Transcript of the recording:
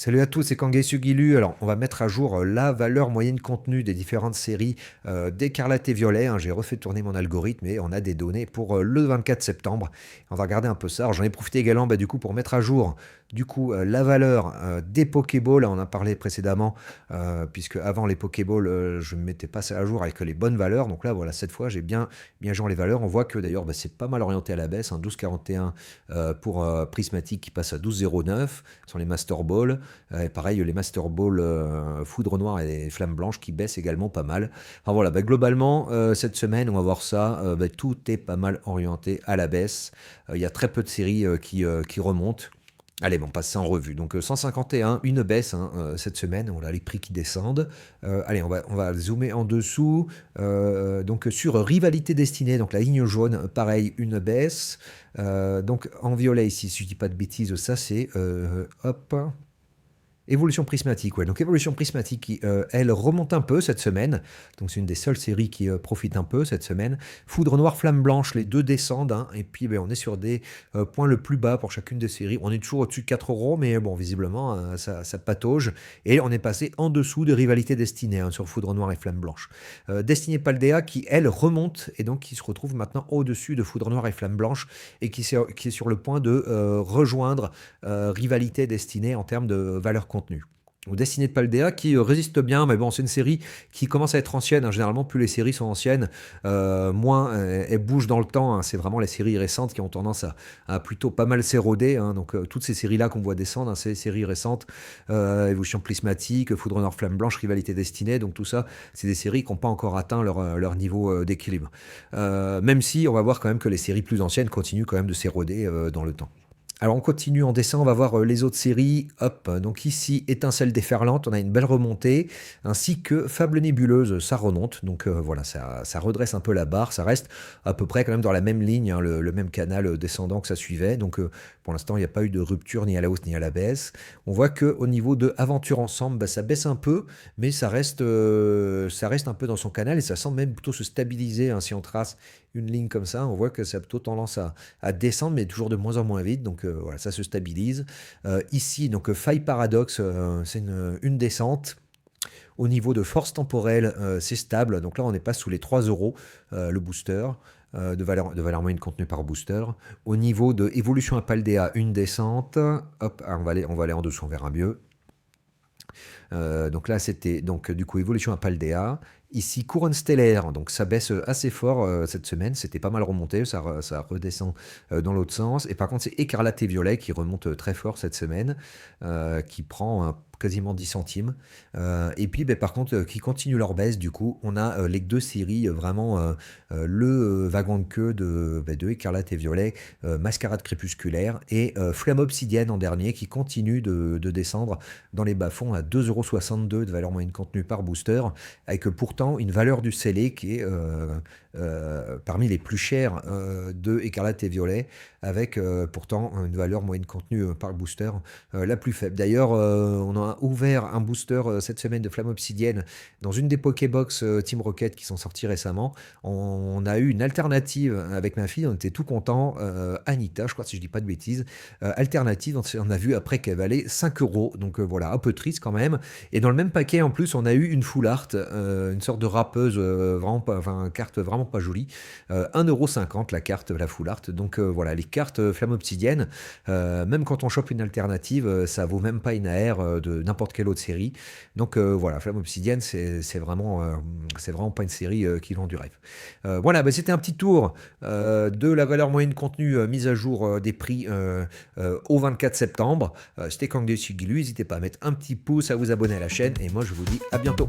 Salut à tous, c'est Kangai Sugilu. Alors, on va mettre à jour la valeur moyenne contenu des différentes séries d'Écarlate et Violet, hein. J'ai refait tourner mon algorithme et on a des données pour le 24 septembre. On va regarder un peu ça. Alors, j'en ai profité également du coup, pour mettre à jour la valeur des Pokéballs. On en a parlé précédemment, puisque avant les Pokéballs, je ne mettais pas ça à jour avec les bonnes valeurs. Donc là, voilà, cette fois, j'ai bien joint les valeurs. On voit que d'ailleurs, c'est pas mal orienté à la baisse, hein. 12,41 pour Prismatic qui passe à 12,09 sur les Master Balls. Et pareil, les Master Ball Foudre Noire et Flamme Blanche qui baissent également pas mal. Enfin voilà, globalement, cette semaine, on va voir ça. Tout est pas mal orienté à la baisse. Il y a très peu de séries qui remontent. Allez, bon, on passe ça en revue. Donc 151, une baisse, hein, cette semaine. On a les prix qui descendent. Allez, on va zoomer en dessous. Donc sur Rivalité Destinée, donc la ligne jaune, pareil, une baisse. Donc en violet ici, si je dis pas de bêtises, ça c'est hop. Évolution prismatique, ouais. Donc évolution prismatique, elle remonte un peu cette semaine. Donc c'est une des seules séries qui profite un peu cette semaine. Foudre noire, flamme blanche, les deux descendent, hein. Et puis on est sur des points le plus bas pour chacune des séries. On est toujours au-dessus de 4 euros, mais bon, visiblement, ça patauge. Et on est passé en dessous de Rivalité Destinée, hein, sur Foudre noire et flamme blanche. Destinée Paldea qui, elle, remonte et donc qui se retrouve maintenant au-dessus de Foudre noire et flamme blanche et qui est sur le point de rejoindre Rivalité Destinée en termes de valeur contenu. Ou Destinée de Paldea qui résiste bien, mais bon, c'est une série qui commence à être ancienne, hein. Généralement, plus les séries sont anciennes, moins elles bougent dans le temps, hein. C'est vraiment les séries récentes qui ont tendance à plutôt pas mal s'éroder, hein. Donc toutes ces séries-là qu'on voit descendre, hein, c'est les séries récentes, Évolution Prismatique, Foudre Noire, Flamme Blanche, Rivalité Destinée, donc tout ça, c'est des séries qui n'ont pas encore atteint leur niveau d'équilibre. Même si on va voir quand même que les séries plus anciennes continuent quand même de s'éroder dans le temps. Alors on continue en dessin, on va voir les autres séries. Hop, donc ici, Étincelle déferlante, on a une belle remontée, ainsi que Fable nébuleuse, ça remonte. Donc voilà, ça redresse un peu la barre, ça reste à peu près quand même dans la même ligne, hein, le même canal descendant que ça suivait. Donc pour l'instant, il n'y a pas eu de rupture ni à la hausse ni à la baisse. On voit qu'au niveau de Aventure Ensemble, ça baisse un peu, mais ça reste un peu dans son canal et ça semble même plutôt se stabiliser, hein. Si on trace une ligne comme ça, on voit que ça a plutôt tendance à descendre, mais toujours de moins en moins vite. Donc voilà, ça se stabilise. Ici, donc Faille Paradoxe, c'est une descente. Au niveau de force temporelle, c'est stable. Donc là, on n'est pas sous les 3 euros, le booster. De valeur moyenne contenue par booster. Au niveau de évolution à Paldea, une descente. Hop, on va aller en dessous, on verra mieux. Donc là, c'était donc du coup évolution à Paldea. Ici, couronne stellaire, donc ça baisse assez fort cette semaine, c'était pas mal remonté, ça redescend dans l'autre sens. Et par contre, c'est écarlate et violet qui remonte très fort cette semaine, qui prend quasiment 10 centimes. Et puis, par contre, qui continuent leur baisse, du coup, on a les deux séries, vraiment le wagon de queue de écarlate et violet, mascarade crépusculaire et flamme obsidienne en dernier, qui continue de descendre dans les bas-fonds à 2,62 € de valeur moyenne contenue par booster, avec pourtant une valeur du scellé qui est parmi les plus chères de Écarlate et Violet, avec pourtant une valeur moyenne contenue par booster la plus faible. D'ailleurs, on a ouvert un booster cette semaine de Flamme Obsidienne dans une des Pokébox Team Rocket qui sont sorties récemment. On a eu une alternative avec ma fille, on était tout content. Anita, je crois, si je dis pas de bêtises, alternative, on a vu après qu'elle valait 5 €. Donc voilà, un peu triste quand même. Et dans le même paquet, en plus, on a eu une full art, une sorte de rappeuse, carte vraiment pas jolie. 1,50 € la carte, la full art. Donc voilà, les cartes Flamme Obsidienne, même quand on chope une alternative, ça vaut même pas une AR de n'importe quelle autre série. Donc voilà, Flamme Obsidienne, c'est vraiment pas une série qui vend du rêve. Voilà, c'était un petit tour de la valeur moyenne contenue mise à jour des prix au 24 septembre. C'était Kangai Sugilu, n'hésitez pas à mettre un petit pouce, à vous abonner à la chaîne, et moi je vous dis à bientôt.